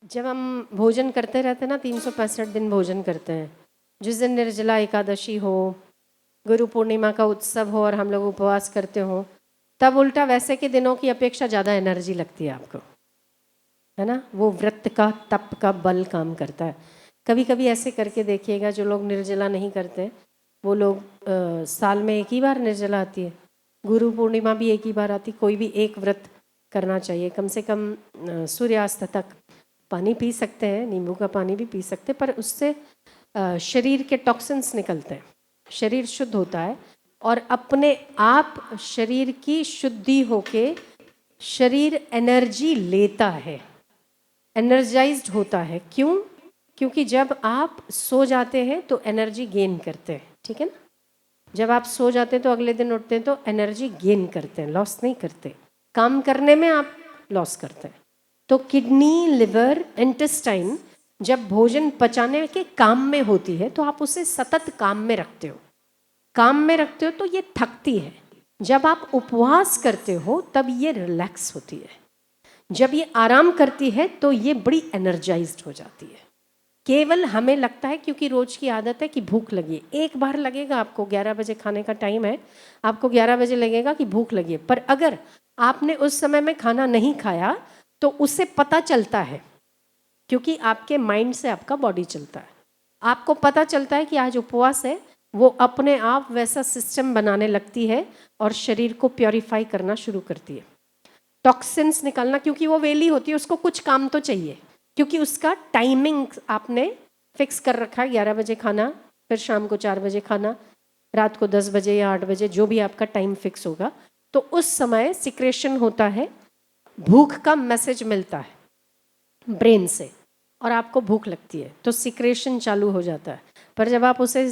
जब हम भोजन करते रहते हैं ना 365 दिन भोजन करते हैं। जिस दिन निर्जला एकादशी हो, गुरु पूर्णिमा का उत्सव हो और हम लोग उपवास करते हो, तब उल्टा वैसे के दिनों की अपेक्षा ज़्यादा एनर्जी लगती है आपको, है ना। वो व्रत का तप का बल काम करता है। कभी कभी ऐसे करके देखिएगा, जो लोग निर्जला नहीं करते वो लोग साल में एक ही बार निर्जला आती है, गुरु पूर्णिमा भी एक ही बार आती। कोई भी एक व्रत करना चाहिए, कम से कम सूर्यास्त तक पानी पी सकते हैं, नींबू का पानी भी पी सकते हैं, पर उससे शरीर के टॉक्सिन्स निकलते हैं, शरीर शुद्ध होता है और अपने आप शरीर की शुद्धि होके शरीर एनर्जी लेता है, एनर्जाइज्ड होता है। क्यों? क्योंकि जब आप सो जाते हैं तो एनर्जी गेन करते हैं, ठीक है ना। जब आप सो जाते हैं तो अगले दिन उठते हैं तो एनर्जी गेन करते हैं, लॉस नहीं करते। काम करने में आप लॉस करते हैं। तो किडनी, लिवर, इंटेस्टाइन जब भोजन पचाने के काम में होती है तो आप उसे सतत काम में रखते हो, काम में रखते हो तो ये थकती है। जब आप उपवास करते हो तब ये रिलैक्स होती है, जब ये आराम करती है तो ये बड़ी एनर्जाइज्ड हो जाती है। केवल हमें लगता है क्योंकि रोज की आदत है कि भूख लगी है। एक बार लगेगा आपको, 11 बजे खाने का टाइम है, आपको 11 बजे लगेगा कि भूख लगी है, पर अगर आपने उस समय में खाना नहीं खाया तो उससे पता चलता है, क्योंकि आपके माइंड से आपका बॉडी चलता है। आपको पता चलता है कि आज उपवास है, वो अपने आप वैसा सिस्टम बनाने लगती है और शरीर को प्योरीफाई करना शुरू करती है, टॉक्सिन्स निकालना। क्योंकि वो वेली होती है, उसको कुछ काम तो चाहिए, क्योंकि उसका टाइमिंग आपने फिक्स कर रखा है, 11 बजे खाना, फिर शाम को 4 बजे खाना, रात को 10 बजे या 8 बजे, जो भी आपका टाइम फिक्स होगा। तो उस समय सिक्रेशन होता है, भूख का मैसेज मिलता है ब्रेन से और आपको भूख लगती है तो सिक्रेशन चालू हो जाता है। पर जब आप उसे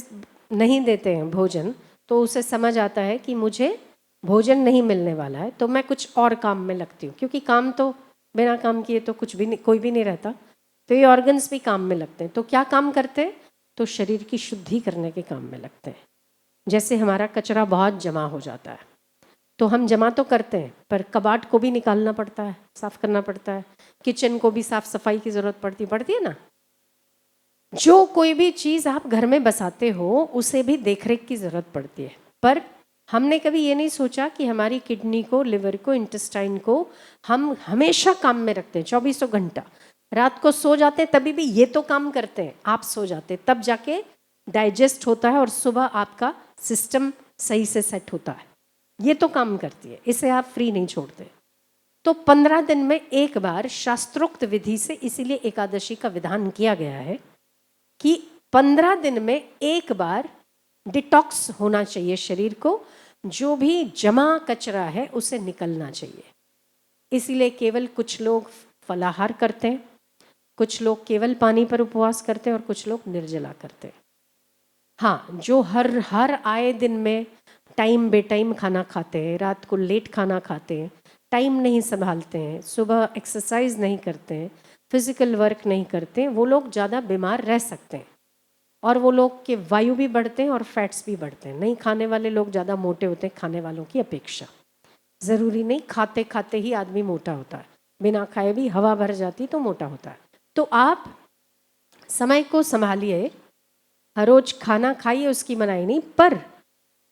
नहीं देते हैं भोजन तो उसे समझ आता है कि मुझे भोजन नहीं मिलने वाला है, तो मैं कुछ और काम में लगती हूँ, क्योंकि काम तो बिना काम किए तो कुछ भी नहीं, कोई भी नहीं रहता। तो ये ऑर्गन्स भी काम में लगते हैं। तो क्या काम करते हैं? तो शरीर की शुद्धि करने के काम में लगते हैं। जैसे हमारा कचरा बहुत जमा हो जाता है तो हम जमा तो करते हैं, पर कबाड़ को भी निकालना पड़ता है, साफ करना पड़ता है, किचन को भी साफ सफाई की जरूरत पड़ती है ना। जो कोई भी चीज़ आप घर में बसाते हो उसे भी देखरेख की ज़रूरत पड़ती है। पर हमने कभी ये नहीं सोचा कि हमारी किडनी को, लिवर को, इंटेस्टाइन को हम हमेशा काम में रखते हैं, 24 घंटा। रात को सो जाते हैं तभी भी ये तो काम करते हैं, आप सो जाते तब जाके डाइजेस्ट होता है और सुबह आपका सिस्टम सही से सेट होता है। ये तो काम करती है, इसे आप फ्री नहीं छोड़ते। तो 15 दिन में एक बार शास्त्रोक्त विधि से, इसीलिए एकादशी का विधान किया गया है कि 15 दिन में एक बार डिटॉक्स होना चाहिए शरीर को, जो भी जमा कचरा है उसे निकलना चाहिए। इसीलिए केवल कुछ लोग फलाहार करते हैं, कुछ लोग केवल पानी पर उपवास करते हैं और कुछ लोग निर्जला करते हैं। हाँ, जो हर आए दिन में टाइम बेटाइम खाना खाते हैं, रात को लेट खाना खाते हैं, टाइम नहीं संभालते हैं, सुबह एक्सरसाइज नहीं करते हैं, फिजिकल वर्क नहीं करते हैं, वो लोग ज़्यादा बीमार रह सकते हैं और वो लोग के वायु भी बढ़ते हैं और फैट्स भी बढ़ते हैं। नहीं खाने वाले लोग ज़्यादा मोटे होते हैं खाने वालों की अपेक्षा। ज़रूरी नहीं खाते खाते ही आदमी मोटा होता है, बिना खाए भी हवा भर जाती तो मोटा होता है। तो आप समय को संभालिए, हर रोज खाना खाइए, उसकी मनाही नहीं, पर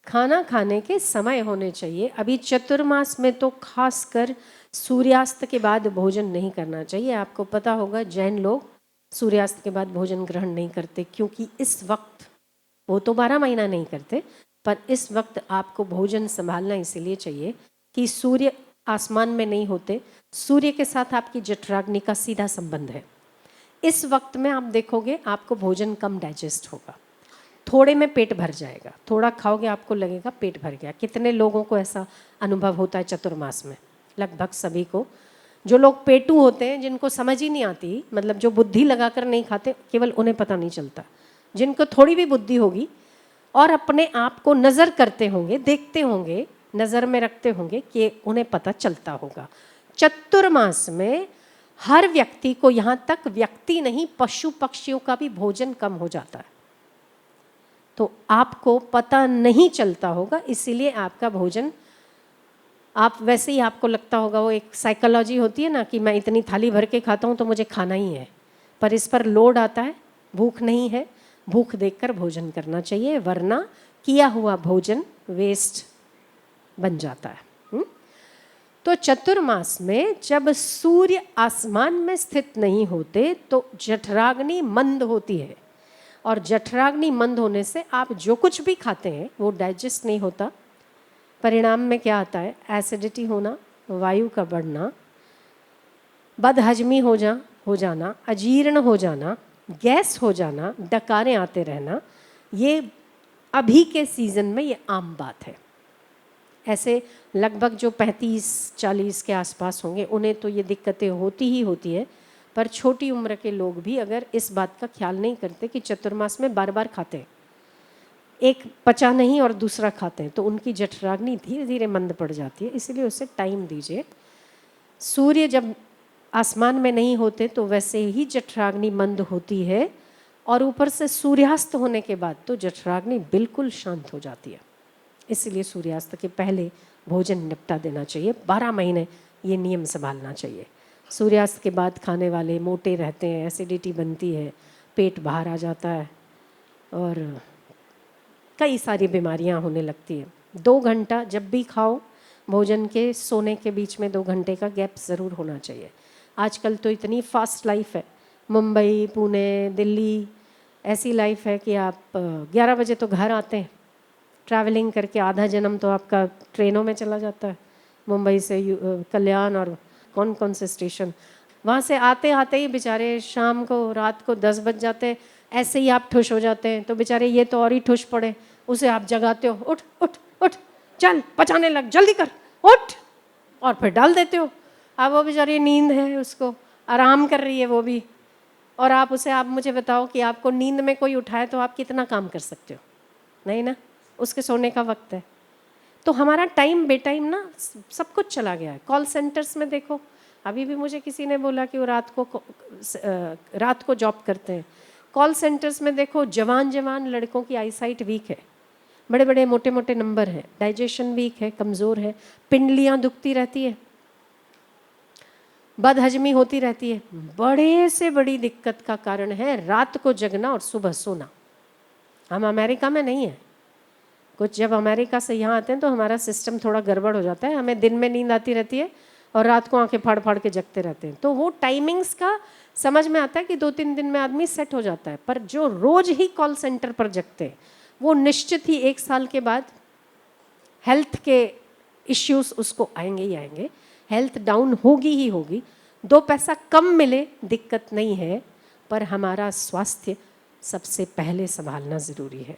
खाना खाने के समय होने चाहिए। अभी चतुर्मास में तो खासकर सूर्यास्त के बाद भोजन नहीं करना चाहिए। आपको पता होगा जैन लोग सूर्यास्त के बाद भोजन ग्रहण नहीं करते, क्योंकि इस वक्त, वो तो 12 महीना नहीं करते, पर इस वक्त आपको भोजन संभालना इसीलिए चाहिए कि सूर्य आसमान में नहीं होते, सूर्य के साथ आपकी जठराग्नि का सीधा संबंध है। इस वक्त में आप देखोगे आपको भोजन कम डाइजेस्ट होगा, थोड़े में पेट भर जाएगा, थोड़ा खाओगे आपको लगेगा पेट भर गया। कितने लोगों को ऐसा अनुभव होता है चतुर्मास में? लगभग सभी को। जो लोग पेटू होते हैं, जिनको समझ ही नहीं आती, मतलब जो बुद्धि लगाकर नहीं खाते, केवल उन्हें पता नहीं चलता। जिनको थोड़ी भी बुद्धि होगी और अपने आप को नज़र करते होंगे, देखते होंगे, नज़र में रखते होंगे, कि उन्हें पता चलता होगा। चतुर्मास में हर व्यक्ति को, यहाँ तक व्यक्ति नहीं, पशु पक्षियों का भी भोजन कम हो जाता है। तो आपको पता नहीं चलता होगा, इसीलिए आपका भोजन आप वैसे ही आपको लगता होगा, वो एक साइकोलॉजी होती है ना कि मैं इतनी थाली भर के खाता हूँ तो मुझे खाना ही है, पर इस पर लोड आता है, भूख नहीं है, भूख देखकर भोजन करना चाहिए, वरना किया हुआ भोजन वेस्ट बन जाता है। तो चतुर्मास में जब सूर्य आसमान में स्थित नहीं होते तो जठराग्नि मंद होती है, और जठराग्नि मंद होने से आप जो कुछ भी खाते हैं वो डाइजेस्ट नहीं होता। परिणाम में क्या आता है? एसिडिटी होना, वायु का बढ़ना, बदहजमी हो जाना, अजीर्ण हो जाना, गैस हो जाना, डकारें आते रहना। ये अभी के सीज़न में ये आम बात है। ऐसे लगभग जो 35-40 के आसपास होंगे उन्हें तो ये दिक्कतें होती ही होती है, पर छोटी उम्र के लोग भी अगर इस बात का ख्याल नहीं करते कि चतुर्मास में बार बार खाते हैं, एक पचा नहीं और दूसरा खाते हैं, तो उनकी जठराग्नि धीरे धीरे मंद पड़ जाती है। इसलिए उसे टाइम दीजिए। सूर्य जब आसमान में नहीं होते तो वैसे ही जठराग्नि मंद होती है, और ऊपर से सूर्यास्त होने के बाद तो जठराग्नि बिल्कुल शांत हो जाती है। इसलिए सूर्यास्त के पहले भोजन निपटा देना चाहिए। 12 महीने ये नियम संभालना चाहिए। सूर्यास्त के बाद खाने वाले मोटे रहते हैं, एसिडिटी बनती है, पेट बाहर आ जाता है और कई सारी बीमारियां होने लगती है। 2 घंटा जब भी खाओ, भोजन के सोने के बीच में 2 घंटे का गैप ज़रूर होना चाहिए। आजकल तो इतनी फास्ट लाइफ है, मुंबई, पुणे, दिल्ली, ऐसी लाइफ है कि आप 11 बजे तो घर आते हैं, ट्रैवलिंग करके आधा जन्म तो आपका ट्रेनों में चला जाता है, मुंबई से कल्याण और कौन कौन से स्टेशन। वहाँ से आते आते ही बेचारे शाम को, रात को 10 बज जाते हैं। ऐसे ही आप ठुश हो जाते हैं तो बेचारे ये तो और ही ठुश पड़े, उसे आप जगाते हो, उठ उठ उठ, चल पचाने लग, जल्दी कर, उठ, और फिर डाल देते हो। अब वो बेचारी नींद है, उसको आराम कर रही है वो भी, और आप उसे, आप मुझे बताओ कि आपको नींद में कोई उठाए तो आप कितना काम कर सकते हो? नहीं ना, उसके सोने का वक्त है। तो हमारा टाइम बेटाइम ना सब कुछ चला गया है। कॉल सेंटर्स में देखो, अभी भी मुझे किसी ने बोला कि वो रात को जॉब करते हैं। कॉल सेंटर्स में देखो, जवान लड़कों की आईसाइट वीक है, बड़े बड़े मोटे मोटे नंबर हैं, डाइजेशन वीक है, कमज़ोर है, पिंडलियाँ दुखती रहती है, बदहजमी होती रहती है। बड़े से बड़ी दिक्कत का कारण है रात को जगना और सुबह सोना। हम अमेरिका में नहीं है कुछ, जब अमेरिका से यहाँ आते हैं तो हमारा सिस्टम थोड़ा गड़बड़ हो जाता है। हमें दिन में नींद आती रहती है और रात को आंखें फाड़ फाड़ के जगते रहते हैं। तो वो टाइमिंग्स का समझ में आता है कि 2-3 दिन में आदमी सेट हो जाता है, पर जो रोज ही कॉल सेंटर पर जगते हैं वो निश्चित ही 1 साल के बाद हेल्थ के इश्यूज उसको आएंगे ही आएंगे, हेल्थ डाउन होगी ही होगी। 2 पैसा कम मिले दिक्कत नहीं है, पर हमारा स्वास्थ्य सबसे पहले संभालना ज़रूरी है।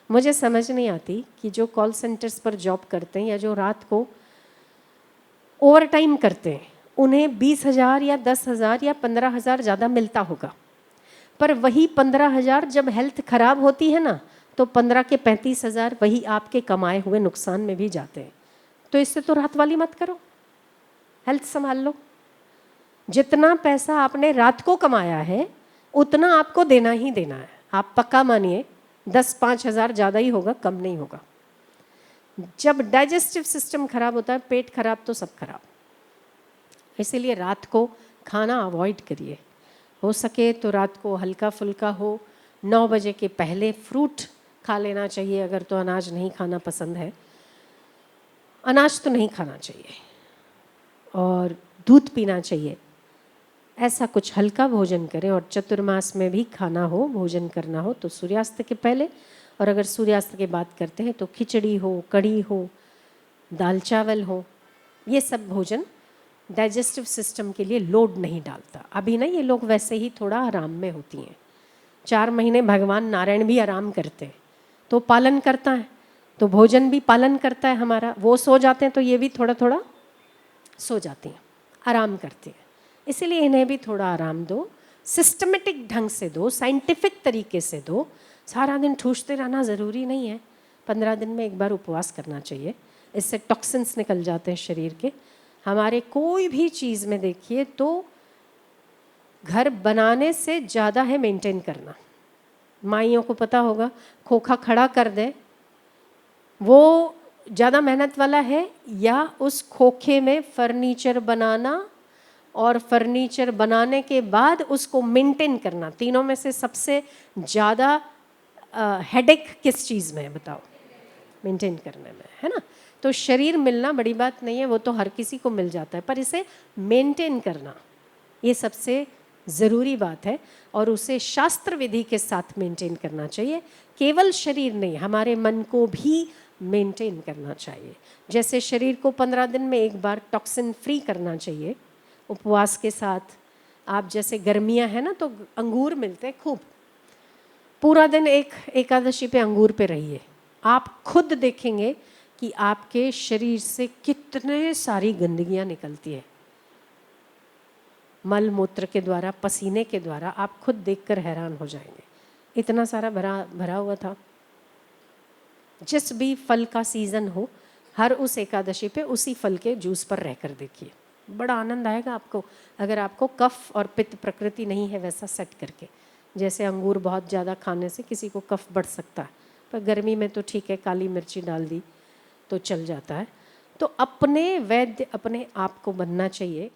मुझे समझ नहीं आती कि जो कॉल सेंटर्स पर जॉब करते हैं या जो रात को ओवर टाइम करते हैं, उन्हें 20,000 या 10,000 या 15,000 ज़्यादा मिलता होगा, पर वही 15,000 जब हेल्थ खराब होती है ना, तो 15 के 35,000 वही आपके कमाए हुए नुकसान में भी जाते हैं। तो इससे तो रात वाली मत करो, हेल्थ संभाल लो। जितना पैसा आपने रात को कमाया है उतना आपको देना ही देना है। आप पक्का मानिए 10-5 हज़ार ज़्यादा ही होगा, कम नहीं होगा। जब डाइजेस्टिव सिस्टम खराब होता है, पेट खराब तो सब खराब। इसीलिए रात को खाना अवॉइड करिए, हो सके तो रात को हल्का फुल्का हो। 9 बजे के पहले फ्रूट खा लेना चाहिए, अगर तो अनाज नहीं खाना पसंद है, अनाज तो नहीं खाना चाहिए, और दूध पीना चाहिए। ऐसा कुछ हल्का भोजन करें, और चतुर्मास में भी खाना हो, भोजन करना हो तो सूर्यास्त के पहले, और अगर सूर्यास्त के बाद करते हैं तो खिचड़ी हो, कढ़ी हो, दाल चावल हो। ये सब भोजन डाइजेस्टिव सिस्टम के लिए लोड नहीं डालता। अभी ना ये लोग वैसे ही थोड़ा आराम में होती हैं। 4 महीने भगवान नारायण भी आराम करते हैं, तो पालन करता है, तो भोजन भी पालन करता है हमारा। वो सो जाते हैं तो ये भी थोड़ा थोड़ा सो जाती हैं, आराम करती हैं। इसीलिए इन्हें भी थोड़ा आराम दो, सिस्टमेटिक ढंग से दो, साइंटिफिक तरीके से दो। सारा दिन ठूसते रहना ज़रूरी नहीं है। 15 दिन में एक बार उपवास करना चाहिए, इससे टॉक्सिन्स निकल जाते हैं शरीर के। हमारे कोई भी चीज़ में देखिए तो घर बनाने से ज़्यादा है मेंटेन करना। माइयों को पता होगा, खोखा खड़ा कर दे, वो ज़्यादा मेहनत वाला है या उस खोखे में फर्नीचर बनाना और फर्नीचर बनाने के बाद उसको मेंटेन करना, तीनों में से सबसे ज़्यादा हेडेक किस चीज़ में है बताओ? मेंटेन करने में, है ना? तो शरीर मिलना बड़ी बात नहीं है, वो तो हर किसी को मिल जाता है, पर इसे मेंटेन करना ये सबसे ज़रूरी बात है और उसे शास्त्र विधि के साथ मेंटेन करना चाहिए। केवल शरीर नहीं, हमारे मन को भी मेंटेन करना चाहिए। जैसे शरीर को 15 दिन में एक बार टॉक्सिन फ्री करना चाहिए उपवास के साथ। आप जैसे गर्मियां हैं ना, तो अंगूर मिलते हैं खूब, पूरा दिन एक एकादशी पे अंगूर पे रहिए, आप खुद देखेंगे कि आपके शरीर से कितने सारी गंदगियां निकलती है, मल मूत्र के द्वारा, पसीने के द्वारा, आप खुद देखकर हैरान हो जाएंगे। इतना सारा भरा हुआ था। जिस भी फल का सीज़न हो, हर उस एकादशी पे उसी फल के जूस पर रहकर देखिए, बड़ा आनंद आएगा आपको। अगर आपको कफ और पित्त प्रकृति नहीं है वैसा सेट करके, जैसे अंगूर बहुत ज़्यादा खाने से किसी को कफ बढ़ सकता है, पर गर्मी में तो ठीक है, काली मिर्ची डाल दी तो चल जाता है। तो अपने वैद्य अपने आप को बनना चाहिए।